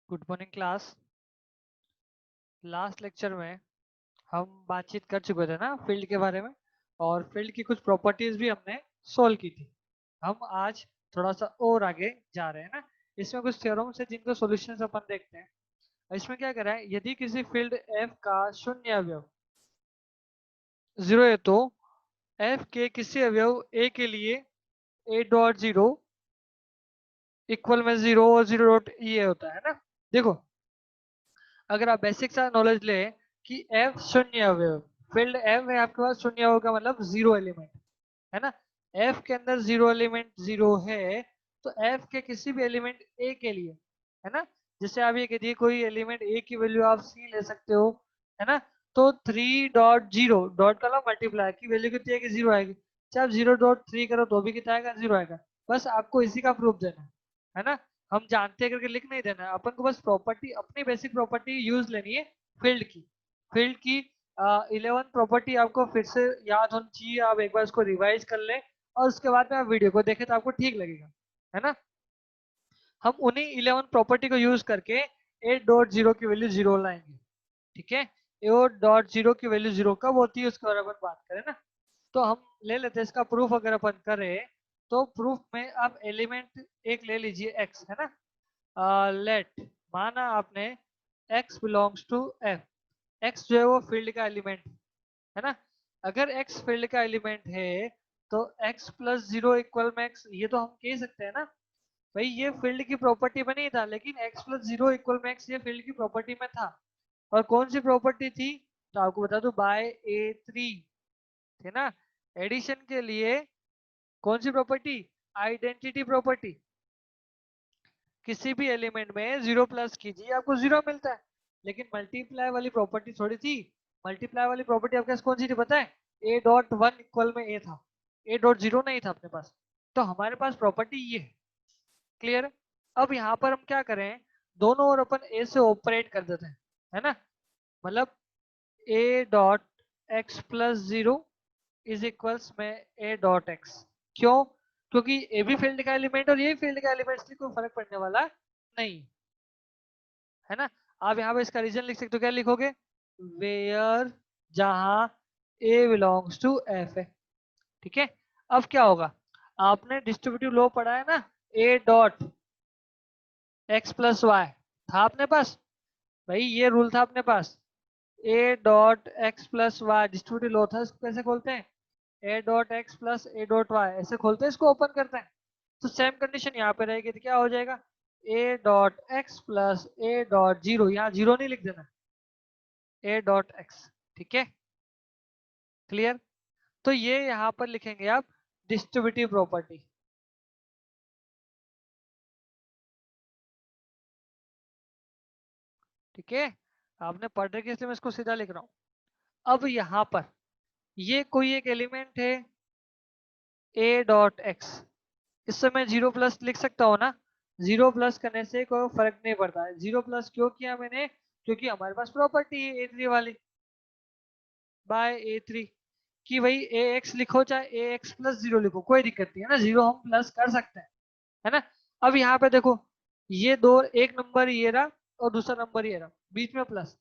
Good morning class. Last lecture में हम बातचीत कर चुके थे ना फील्ड के बारे में, और फील्ड की कुछ प्रॉपर्टीज भी हमने सोल्व की थी। हम आज थोड़ा सा और आगे जा रहे हैं ना। इसमें कुछ थ्योरम्स है जिनको सॉल्यूशंस अपन देखते हैं। इसमें क्या कह रहा है, यदि किसी फील्ड एफ का शून्य अवयव 0 है तो एफ के किसी अवयव ए के लिए ए डॉट जीरो इक्वल में 0 और 0 डॉट ई होता है ना। देखो, अगर आप बेसिक सा नॉलेज ले कि एफ शून्य अवयव, फील्ड एफ है आपके पास, शून्य होगा मतलब जीरो एलिमेंट है ना। एफ के अंदर जीरो एलिमेंट जीरो है, तो एफ के किसी भी एलिमेंट ए के लिए, है ना। जैसे आप ये कह दिए कोई एलिमेंट ए की वैल्यू आप सी ले सकते हो, है ना। तो 3.0 डॉट का मल्टीप्लाई की वैल्यू कितनी आएगी, जीरो आएगी। चाहे आप 0.3 करो तो भी कितना आएगा, जीरो आएगा। बस आपको इसी का प्रूफ देना है ना। हम जानते हैं करके लिख नहीं देना है अपन को, बस प्रॉपर्टी, अपनी बेसिक प्रॉपर्टी यूज लेनी है फील्ड की। फील्ड की 11 प्रॉपर्टी आपको फिर से याद होनी चाहिए। आप एक बार इसको रिवाइज कर लें और उसके बाद में आप वीडियो को देखें तो आपको ठीक लगेगा, है ना। हम उन्हीं 11 प्रॉपर्टी को यूज करके 8.0 की वैल्यू जीरो लाएंगे, ठीक है। 8.0 की वैल्यू जीरो कब होती है उसके बारे में बात करें ना। तो हम ले लेते हैं इसका प्रूफ। अगर अपन करें तो प्रूफ में आप एलिमेंट एक ले लीजिए x, है ना। लेट, माना आपने x belongs to f। x जो है वो फील्ड का एलिमेंट है ना। अगर x फील्ड का एलिमेंट है तो x प्लस जीरो इक्वल में x, ये तो हम कह सकते हैं ना। भाई ये फील्ड की प्रॉपर्टी में नहीं था, लेकिन x प्लस जीरो इक्वल में x ये फील्ड की प्रॉपर्टी में था। और कौन सी प्रॉपर्टी थी, तो आपको बता दो, बाय A3 थे ना। एडिशन के लिए कौन सी प्रॉपर्टी, आइडेंटिटी प्रॉपर्टी। किसी भी एलिमेंट में जीरो प्लस कीजिए आपको जीरो मिलता है। लेकिन मल्टीप्लाई वाली प्रॉपर्टी थोड़ी थी। मल्टीप्लाई वाली प्रॉपर्टी आपके पास कौन सी थी पता है, ए डॉट वन इक्वल में ए था, ए डॉट जीरो नहीं था अपने पास। तो हमारे पास प्रॉपर्टी ये है। क्लियर। अब यहाँ पर हम क्या करें, दोनों ओर अपन ए से ऑपरेट कर देते हैं, है ना। मतलब ए dot x plus zero is equals में ए डॉट एक्स। क्यों, क्योंकि ए भी फील्ड का एलिमेंट और ये फील्ड का एलिमेंट, इसलिए कोई फर्क पड़ने वाला नहीं, है ना। आप यहाँ पे इसका रीजन लिख सकते हो, क्या लिखोगे, वेयर, जहां ए बिलोंग्स टू एफ है, ठीक है। अब क्या होगा, आपने डिस्ट्रीब्यूटिव लॉ पढ़ा है ना, a dot x plus y था अपने पास। भाई ये रूल था अपने पास, a dot x plus y distributive law था। इसको कैसे खोलते हैं, a dot x plus a dot y ऐसे खोलते हैं, इसको ओपन करते हैं। तो सेम कंडीशन यहाँ पे रहेगी, तो क्या हो जाएगा, ए dot x plus a dot zero, यहाँ जीरो नहीं लिख देना, ए डॉट एक्स, ठीक है। क्लियर। तो ये यहाँ पर लिखेंगे आप डिस्ट्रीब्यूटिव प्रॉपर्टी, ठीक है। आपने पढ़ रखी इसलिए मैं इसको सीधा लिख रहा हूँ। अब यहाँ पर ये कोई एक एलिमेंट है ए डॉट एक्स, इससे मैं जीरो प्लस लिख सकता हूँ ना। जीरो प्लस करने से कोई फर्क नहीं पड़ता है। जीरो प्लस क्यों किया मैंने, क्योंकि हमारे पास प्रॉपर्टी है ए3 वाली, बाय ए3, कि भाई ए एक्स लिखो चाहे ए एक्स प्लस जीरो लिखो, कोई दिक्कत नहीं है ना, जीरो हम प्लस कर सकते हैं, है ना। अब यहाँ पे देखो, ये दो, एक नंबर ये रहा और दूसरा नंबर ये रहा, बीच में प्लस।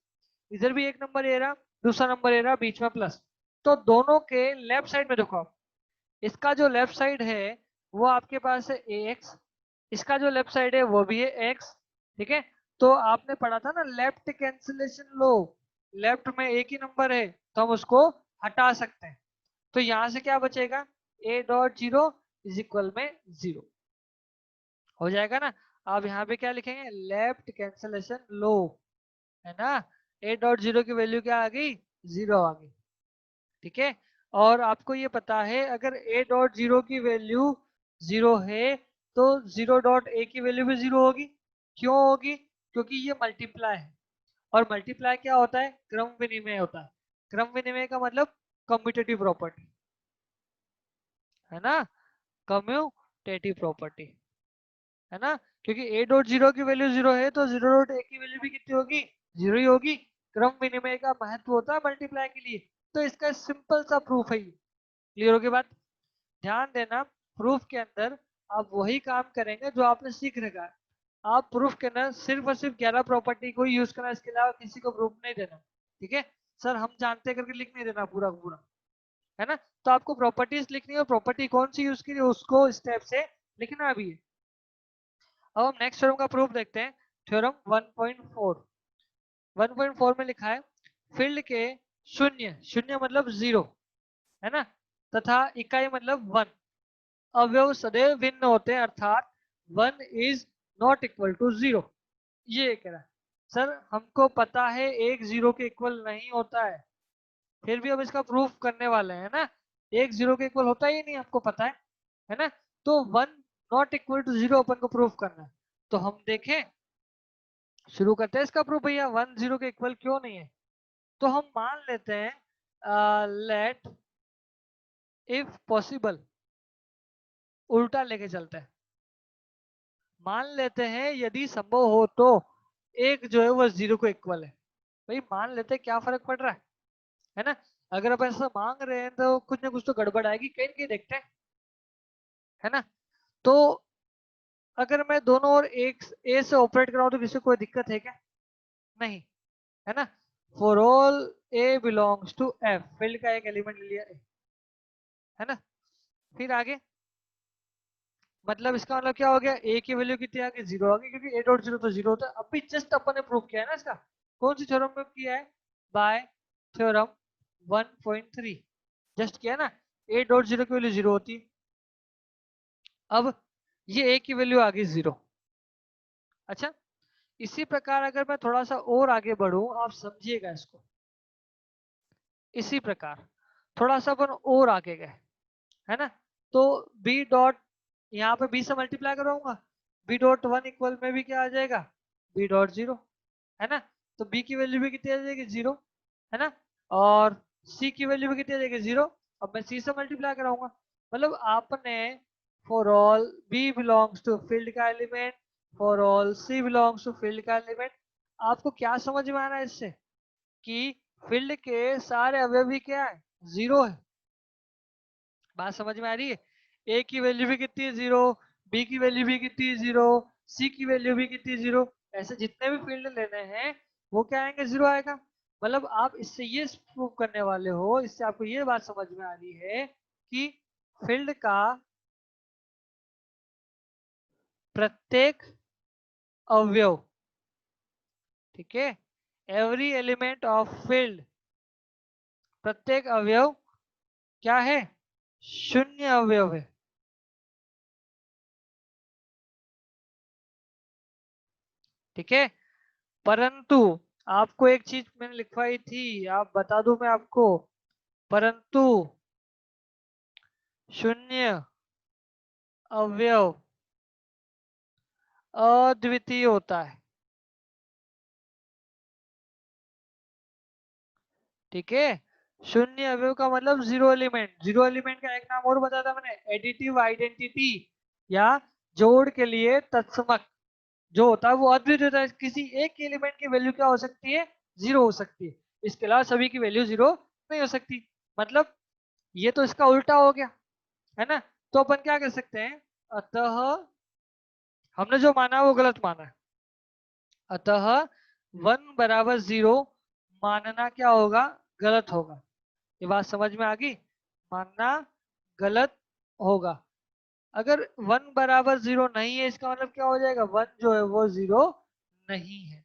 इधर भी एक नंबर ये रहा, दूसरा नंबर ये रहा, बीच में प्लस। तो दोनों के लेफ्ट साइड में देखो आप, इसका जो लेफ्ट साइड है वो आपके पास है ए एक्स, इसका जो लेफ्ट साइड है वो भी है एक्स, ठीक है। तो आपने पढ़ा था ना लेफ्ट कैंसिलेशन लो, लेफ्ट में एक ही नंबर है तो हम उसको हटा सकते हैं। तो यहां से क्या बचेगा, ए डॉट जीरो इज इक्वल में जीरो हो जाएगा ना। आप यहाँ पे क्या लिखेंगे, लेफ्ट कैंसिलेशन लो, है ना। ए डॉट जीरो की वैल्यू क्या आ गई, जीरो आ गई, ठीक है। और आपको ये पता है अगर ए डॉट जीरो की वैल्यू जीरो है तो जीरो डॉट ए की वैल्यू भी जीरो होगी। क्यों होगी, क्योंकि ये मल्टीप्लाई है, और मल्टीप्लाई क्या होता है, क्रम विनिमय होता है। क्रम विनिमय का मतलब कम्यूटेटिव प्रॉपर्टी, है ना, कम्यूटेटिव प्रॉपर्टी, है ना। क्योंकि ए डॉट जीरो की वैल्यू जीरो है तो जीरो डॉट ए की वैल्यू भी कितनी होगी, जीरो ही होगी। क्रम विनिमय का महत्व होता है मल्टीप्लाई के लिए। तो इसका सिंपल सा प्रूफ है ये। क्लियर होगी बात। ध्यान देना, प्रूफ के अंदर आप वही काम करेंगे जो आपने सीख रखा है। आप प्रूफ करना सिर्फ और सिर्फ 11 प्रॉपर्टी को यूज करना, इसके अलावा किसी को प्रूफ नहीं देना। ठीक है सर, हम जानते करके लिख नहीं देना पूरा पूरा, है ना। तो आपको प्रॉपर्टीज लिखनी है और प्रॉपर्टी कौन सी यूज की है उसको स्टेप से लिखना भी है। अब हम नेक्स्ट थ्योरम का प्रूफ देखते हैं। थ्योरम 1.4 1.4 में लिखा है फील्ड के शून्य, शून्य मतलब जीरो, है ना, तथा इकाई मतलब वन, अवयव सदैव भिन्न होते हैं, अर्थात one is not equal to zero. ये कह रहा है सर, हमको पता है एक जीरो के इक्वल नहीं होता है, फिर भी अब इसका प्रूफ करने वाले हैं ना। एक जीरो के इक्वल होता ही नहीं, आपको पता है ना। तो one not equal to zero अपन को प्रूफ करना है। तो हम देखें, शुरू करते हैं इसका प्रूफ। भैया वन जीरो के इक्वल क्यों नहीं है? तो हम मान लेते हैं लेट इफ पॉसिबल, उल्टा लेके चलते हैं। मान लेते हैं यदि संभव हो तो एक जो है वो जीरो को इक्वल है। भाई मान लेते हैं, क्या फर्क पड़ रहा है ना। अगर आप ऐसा मांग रहे हैं तो कुछ ना कुछ तो गड़बड़ आएगी, कहीं कहीं देखते हैं, है ना। तो अगर मैं दोनों ओर एक ए से ऑपरेट कराऊं तो किसी को कोई दिक्कत है क्या? नहीं, है ना। For all A belongs to F, field का एक एलिमेंट ले लिया ए, है ना। फिर आगे, मतलब इसका मतलब क्या हो गया, ए की वैल्यू कितनी आ गई, जीरो आ गई, क्योंकि ए डॉट जीरो तो जीरो होता है। अभी जस्ट अपन ने प्रूव किया है ना इसका। कौन सी थ्योरम में किया है? बाय थ्योरम 1.3 जस्ट किया ना। ए डॉट जीरो की वैल्यू जीरो होती है। अब ये ए की वैल्यू आ गई जीरो। अच्छा, इसी प्रकार अगर मैं थोड़ा सा और आगे बढ़ूं, आप समझिएगा इसको। इसी प्रकार थोड़ा सा अपन और आगे गए, है ना। तो बी डॉट, यहाँ पे बी से मल्टीप्लाई करूंगा, बी डॉट वन इक्वल में भी क्या आ जाएगा, बी डॉट जीरो, है ना। तो बी की वैल्यू भी कितनी आ जाएगी, जीरो, है ना। और सी की वैल्यू भी कितनी आ जाएगी, जीरो। अब मैं सी से मल्टीप्लाई कराऊंगा, मतलब आपने for all b belongs to field का element, for all c belongs to field का एलिमेंट, आपको क्या समझ में आ रहा है इससे, कि फील्ड के सारे अवयवी क्या है, जीरो है। बात समझ में आ रही है? ए की वैल्यू भी कितनी है, जीरो, बी की वैल्यू भी कितनी है, जीरो, सी की वैल्यू भी कितनी है, जीरो। ऐसे जितने भी फील्ड लेने हैं वो क्या आएंगे, जीरो आएगा। मतलब आप इससे ये प्रूव करने वाले हो, इससे आपको ये बात समझ में आ रही है कि फील्ड का प्रत्येक अवयव, ठीक है, एवरी एलिमेंट ऑफ फील्ड, प्रत्येक अवयव क्या है, शून्य अवयव है। ठीक है, परंतु आपको एक चीज मैंने लिखवाई थी, आप बता दूं मैं आपको, परंतु शून्य अवयव अद्वितीय होता है। ठीक है, शून्य अवयव का मतलब जीरो एलिमेंट। जीरो एलिमेंट का एक नाम और बताया था मैंने, एडिटिव आइडेंटिटी, या जोड़ के लिए तत्समक जो होता है वो अद्वितीय होता है। किसी एक एलिमेंट की वैल्यू क्या हो सकती है, जीरो हो सकती है, इसके अलावा सभी की वैल्यू जीरो नहीं हो सकती। मतलब ये तो इसका उल्टा हो गया, है ना। तो अपन क्या कर सकते हैं, अतः हमने जो माना वो गलत माना है, अतः वन बराबर जीरो मानना क्या होगा, गलत होगा। ये बात समझ में आ गई, मानना गलत होगा। अगर वन बराबर जीरो नहीं है, इसका मतलब क्या हो जाएगा, वन जो है वो जीरो नहीं है।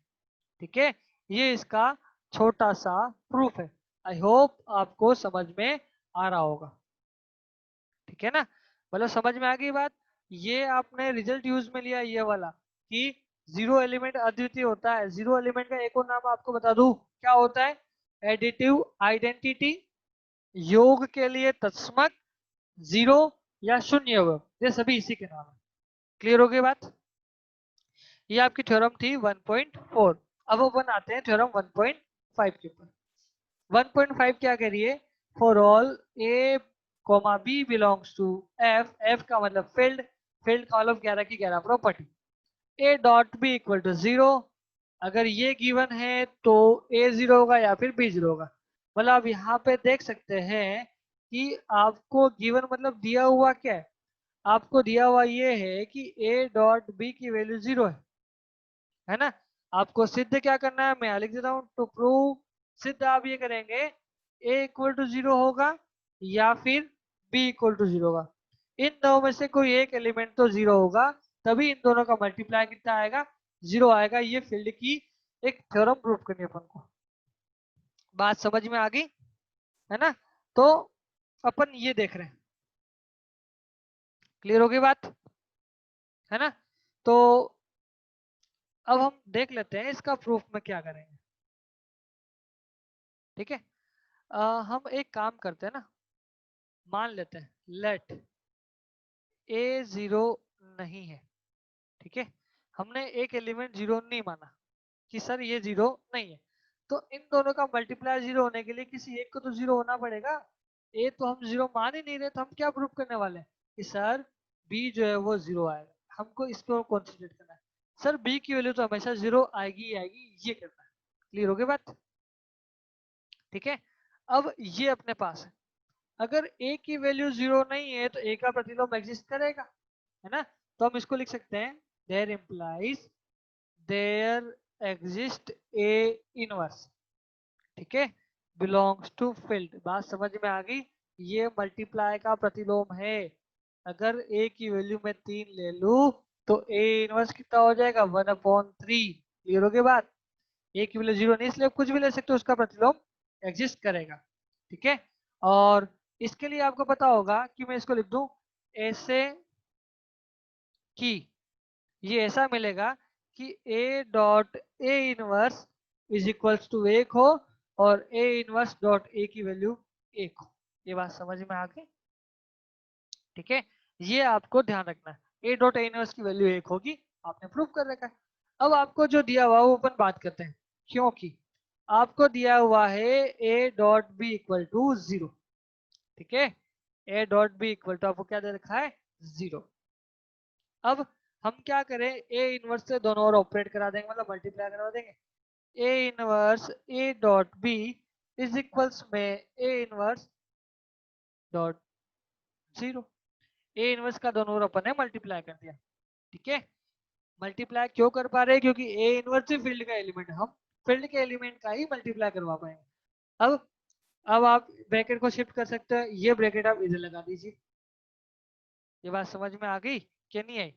ठीक है, ये इसका छोटा सा प्रूफ है। आई होप आपको समझ में आ रहा होगा। ठीक है ना, मतलब समझ में आ गई बात। ये आपने रिजल्ट यूज में लिया ये वाला, कि जीरो एलिमेंट अद्वितीय होता है। जीरो एलिमेंट का एक और नाम आपको बता दूं, क्या होता है, एडिटिव आइडेंटिटी, योग के लिए तत्समक, जीरो या शून्य अवयव, ये सभी इसी के नाम है। क्लियर हो गई बात? ये आपकी थ्योरम थी 1.4। अब अपन आते हैं थ्योरम 1.5 के ऊपर। 1.5 क्या कह रही है, for all A comma B belongs to F, F का मतलब फील्ड, फील्ड का मतलब 11 की 11 property, A dot B equal to zero. अगर ये गिवन है तो ए जीरो होगा या फिर बी जीरो होगा। मतलब आप यहाँ पे देख सकते हैं कि आपको गिवन मतलब दिया हुआ क्या है, आपको दिया हुआ ये है कि ए डॉट बी की वैल्यू जीरो है। है ना। आपको सिद्ध क्या करना है, मैं यहाँ लिख देता हूँ। टू प्रूव, सिद्ध आप ये करेंगे ए इक्वल टू 0 होगा या फिर बी इक्वल टू 0 होगा। इन दो में से कोई एक एलिमेंट तो 0 होगा, तभी इन दोनों का मल्टीप्लाई कितना आएगा, 0 आएगा। ये फील्ड की एक थ्योरम प्रूव करनी है अपन को। बात समझ में आ गई, है ना। तो अपन ये देख रहे हैं, क्लियर हो गई बात, है ना। तो अब हम देख लेते हैं इसका प्रूफ में क्या करेंगे, ठीक है। हम एक काम करते हैं ना, मान लेते हैं लेट ए 0 नहीं है, ठीक है। हमने एक एलिमेंट 0 नहीं माना कि सर ये 0 नहीं है, तो इन दोनों का मल्टीप्लाई 0 होने के लिए किसी एक को तो 0 होना पड़ेगा। ए तो हम 0 मान ही नहीं रहे, तो हम क्या प्रूफ करने वाले हैं कि सर बी जो है वो 0 आएगा। हमको इसको कॉन्सेंट्रेट करना है, सर बी की वैल्यू तो हमेशा 0 आएगी ही आएगी, ये करना है। क्लियर हो गई बात, ठीक है। अब ये अपने पास है, अगर ए की वैल्यू 0 नहीं है तो ए का प्रतिलोम एग्जिस्ट करेगा, है ना। तो हम इसको लिख सकते हैं there implies there exist a inverse, ठीक है, बिलोंग्स टू फील्ड। बात समझ में आ गई, ये मल्टीप्लाई का प्रतिलोम है। अगर ए की वैल्यू में 3 ले लूं तो ए इनवर्स कितना हो जाएगा, 1/3। क्लियर हो गई बात। ए की वैल्यू 0 नहीं, इसलिए कुछ भी ले सकते हो, उसका प्रतिलोम एग्जिस्ट करेगा, ठीक है। और इसके लिए आपको पता होगा कि मैं इसको लिख दूं ऐसे कि ये ऐसा मिलेगा कि A dot A inverse is equals to 1 हो और ए इनवर्स डॉट ए की वैल्यू 1 हो। ये बात समझ में आ गई, ठीक है। ये आपको ध्यान रखना है, ए डॉट ए इनवर्स की वैल्यू 1 होगी, आपने प्रूव कर रखा है। अब आपको जो दिया हुआ वो अपन बात करते हैं, क्योंकि आपको दिया हुआ है A dot B equal to 0, ठीक है। A dot B equal to आपको क्या दे रखा है, 0। अब हम क्या करें, ए इनवर्स से दोनों ओर ऑपरेट करा देंगे, मतलब मल्टीप्लाई करा देंगे। A inverse A dot b is equals में ए इनवर्स डॉट 0। ए इनवर्स का दोनों ओर अपन ने मल्टीप्लाई कर दिया, ठीक है। मल्टीप्लाई क्यों कर पा रहे हैं, क्योंकि ए इनवर्स ही फील्ड का एलिमेंट है, हम फील्ड के एलिमेंट का ही मल्टीप्लाई करवा पाएंगे। अब आप ब्रैकेट को शिफ्ट कर सकते हैं, ये ब्रैकेट आप इधर लगा दीजिए। ये बात समझ में आ गई कि नहीं आई।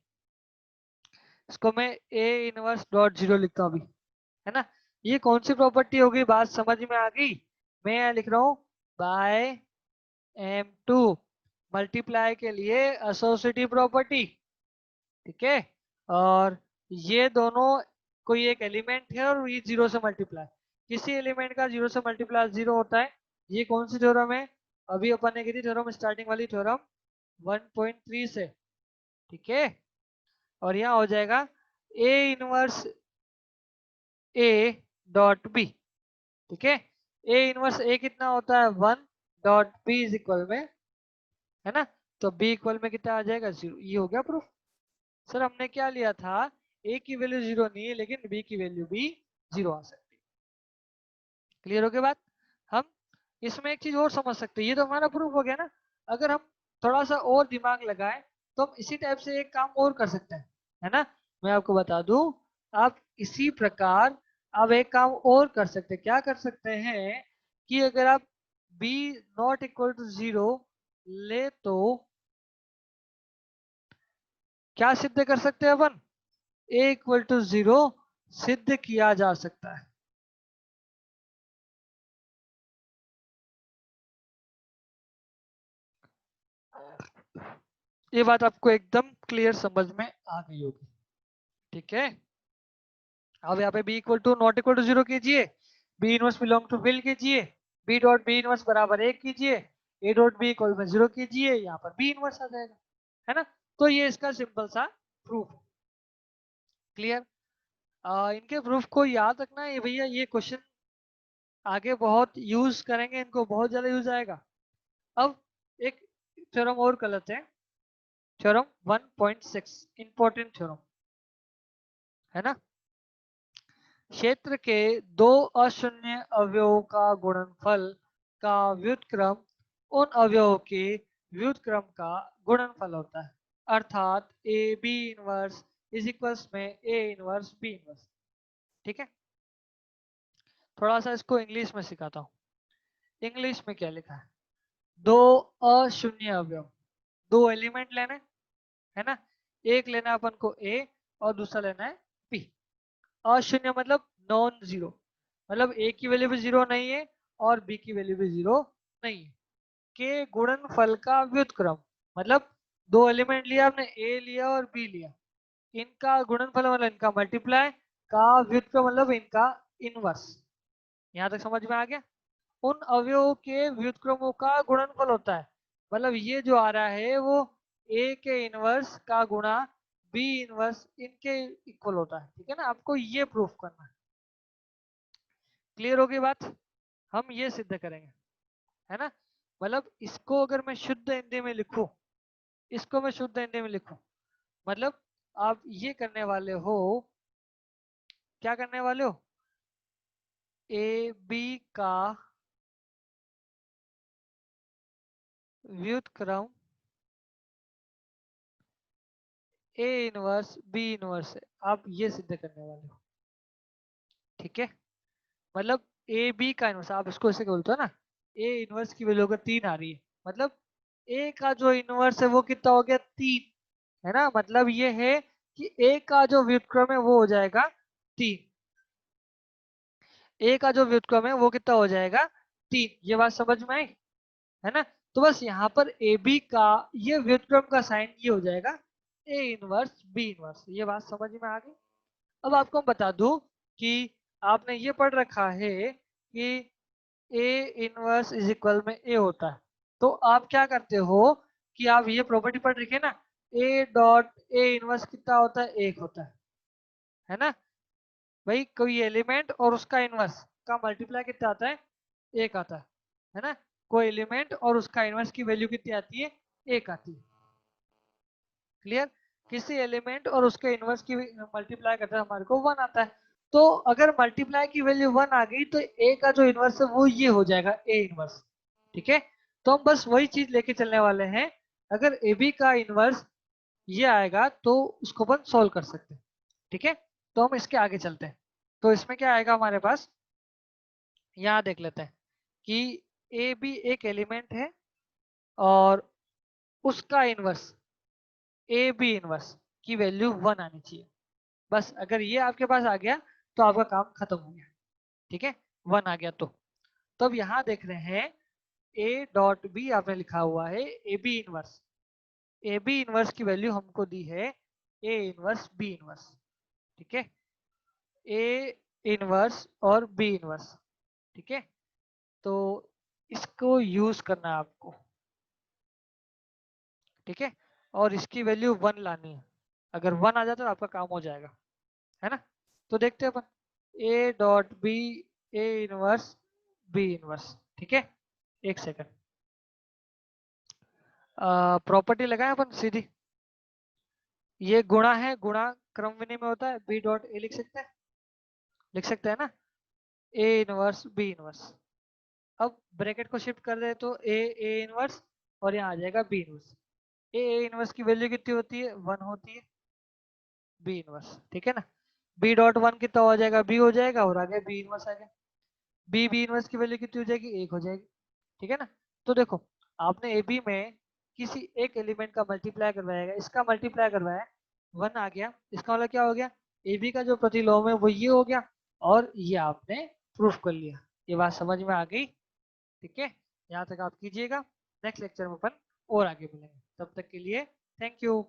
इसको मैं ए इनवर्स डॉट 0 लिखता हूँ अभी, है ना। ये कौन सी प्रॉपर्टी होगी, बात समझ में आ गई। मैं यहाँ लिख रहा हूँ बाय M2 मल्टीप्लाई के लिए एसोसिएटिव प्रॉपर्टी, ठीक है। और ये दोनों कोई एक एलिमेंट है और ये 0 से मल्टीप्लाई, किसी एलिमेंट का 0 से मल्टीप्लाई 0 होता है। ये कौन सी थ्योरम है, अभी अपन ने की थी थ्योरम, स्टार्टिंग वाली थ्योरम 1.3 से, ठीक है। और यहाँ हो जाएगा A inverse A dot B, ठीक है। ए इनवर्स ए कितना होता है, 1 डॉट बी इज इक्वल में, है ना। तो बी इक्वल में कितना आ जाएगा, 0। ये हो गया प्रूफ। सर हमने क्या लिया था, ए की वैल्यू 0 नहीं है लेकिन बी की वैल्यू भी 0 आ सकती है। क्लियर हो गया बात। हम इसमें एक चीज और समझ सकते हैं, ये तो हमारा प्रूफ हो गया ना। अगर हम थोड़ा सा और दिमाग लगाएं तो हम इसी टाइप से एक काम और कर सकते हैं, है ना। मैं आपको बता दूं, आप इसी प्रकार आप एक काम और कर सकते हैं। क्या कर सकते हैं कि अगर आप b नॉट इक्वल टू 0 ले तो क्या सिद्ध कर सकते हैं अपन, a इक्वल टू 0 सिद्ध किया जा सकता है। ये बात आपको एकदम क्लियर समझ में आ गई होगी, ठीक है। अब यहाँ पे b equal to not equal to 0 कीजिए, b inverse belong to field कीजिए, b डॉट बी इनवर्स बराबर 1 कीजिए, a डॉट बी इक्वल में 0 कीजिए, यहाँ पर b इनवर्स आ जाएगा, है ना। तो ये इसका सिंपल सा प्रूफ है। क्लियर। इनके प्रूफ को याद रखना है भैया, ये क्वेश्चन आगे बहुत यूज करेंगे, इनको बहुत ज्यादा यूज आएगा। अब एक थ्योरम और कर लेते हैं, थ्योरम 1.6 इंपॉर्टेंट थ्योरम, है ना। क्षेत्र के दो अशून्य अवयवों का गुणनफल का व्युत्क्रम उन अवयवों के व्युत्क्रम का गुणनफल होता है। अर्थात A B inverse is equals में ए इनवर्स बी इनवर्स। ठीक है, थोड़ा सा इसको इंग्लिश में सिखाता हूँ। इंग्लिश में क्या लिखा है, दो अशून्य अवयव, दो एलिमेंट लेने है ना, एक लेना है अपन को ए और दूसरा लेना है बी। अशून्य मतलब नॉन जीरो, मतलब ए की वैल्यू भी जीरो नहीं है और बी की वैल्यू भी जीरो नहीं है। के गुणनफल का व्युत्क्रम, मतलब दो एलिमेंट लिया आपने, ए लिया और बी लिया, इनका गुणनफल मतलब इनका मल्टीप्लाई का व्युत्क्रम मतलब इनका इनवर्स। यहाँ तक समझ में आ गया। उन अवयवों के व्युत्क्रमों का गुणनफल होता है, मतलब ये जो आ रहा है वो ए के इनवर्स का गुणा बी इनवर्स इनके इक्वल होता है। ठीक है ना, आपको ये प्रूफ करना है। क्लियर होगी बात, हम ये सिद्ध करेंगे, है ना। मतलब इसको अगर मैं शुद्ध हिंदी में लिखूं, इसको मैं शुद्ध हिंदी में लिखूं, मतलब आप ये करने वाले हो, क्या करने वाले हो, ए बी का व्युत्क्रम ए इनवर्स बी इनवर्स है, आप ये सिद्ध करने वाले हो। ठीक है, मतलब ए बी का इनवर्स, आप इसको ऐसे बोलते हो ना, ए इनवर्स की वैल्यू अगर 3 आ रही है, मतलब ए का जो इनवर्स है वो कितना हो गया, 3, है ना। मतलब ये है कि ए का जो व्युत्क्रम है वो हो जाएगा 3, ए का जो व्युत्क्रम है वो कितना हो जाएगा 3। ये बात समझ में आई, है ना। तो बस यहाँ पर ए बी का ये व्युत्क्रम का साइन ये हो जाएगा ए इनवर्स बी इनवर्स। ये बात समझ में आ गई। अब आपको मैं बता दूं कि आपने ये पढ़ रखा है कि ए इनवर्स इज इक्वल में ए होता है, तो आप क्या करते हो कि आप ये प्रॉपर्टी पढ़ रखिए ना, ए डॉट ए इनवर्स कितना होता है, एक होता है ना। भाई कोई एलिमेंट और उसका इनवर्स का मल्टीप्लाई कितना आता है, एक आता है ना। कोई एलिमेंट और उसका इनवर्स की वैल्यू कितनी आती है, एक आती है। क्लियर, किसी एलिमेंट और उसके इनवर्स की मल्टीप्लाई करते हैं हमारे को 1 आता है। तो अगर मल्टीप्लाई की वैल्यू 1 आ गई तो ए का जो इनवर्स है वो ये हो जाएगा ए इनवर्स। ठीक है, तो हम बस वही चीज लेके चलने वाले हैं। अगर ए बी का इनवर्स ये आएगा तो उसको अपन सोल्व कर सकते हैं। ठीक है, तो हम इसके आगे चलते हैं। तो इसमें क्या आएगा हमारे पास, यहाँ देख लेते हैं कि ए बी एक एलिमेंट है और उसका इनवर्स ए बी इनवर्स की वैल्यू 1 आनी चाहिए। बस अगर ये आपके पास आ गया तो आपका काम खत्म हो गया। ठीक है, 1 आ गया तो अब यहाँ देख रहे हैं ए डॉट बी आपने लिखा हुआ है A B inverse, A B inverse की वैल्यू हमको दी है ए इनवर्स बी इनवर्स। ठीक है, ए इनवर्स और बी इनवर्स। ठीक है, तो इसको यूज करना है आपको। ठीक है, और इसकी वैल्यू 1 लानी है। अगर 1 आ जाता तो आपका काम हो जाएगा, है ना। तो देखते हैं अपन a dot b a inverse B inverse. ठीक है, एक सेकंड, प्रॉपर्टी लगाए अपन सीधी। ये गुणा है, गुणा क्रम विनिमय में होता है, बी डॉट ए लिख सकते हैं ना, ए इनवर्स बी इनवर्स। अब ब्रैकेट को शिफ्ट कर दे तो ए इनवर्स और यहाँ आ जाएगा बी इनवर्स। ए इनवर्स की वैल्यू कितनी होती है, 1 होती है, बी इनवर्स। ठीक है ना, बी डॉट 1 कितना हो जाएगा, बी हो जाएगा और आगे बी इनवर्स आ गया। बी इनवर्स की वैल्यू कितनी हो जाएगी, 1 हो जाएगी। ठीक है ना, तो देखो आपने ए बी में किसी एक एलिमेंट का मल्टीप्लाई करवाया, इसका मल्टीप्लाई करवाया, 1 आ गया, इसका मतलब क्या हो गया, ए बी का जो प्रतिलोम है वो ये हो गया और ये आपने प्रूफ कर लिया। ये बात समझ में आ गई। ठीक है, यहाँ तक आप कीजिएगा, नेक्स्ट लेक्चर में अपन और आगे मिलेंगे, तब तक के लिए थैंक यू।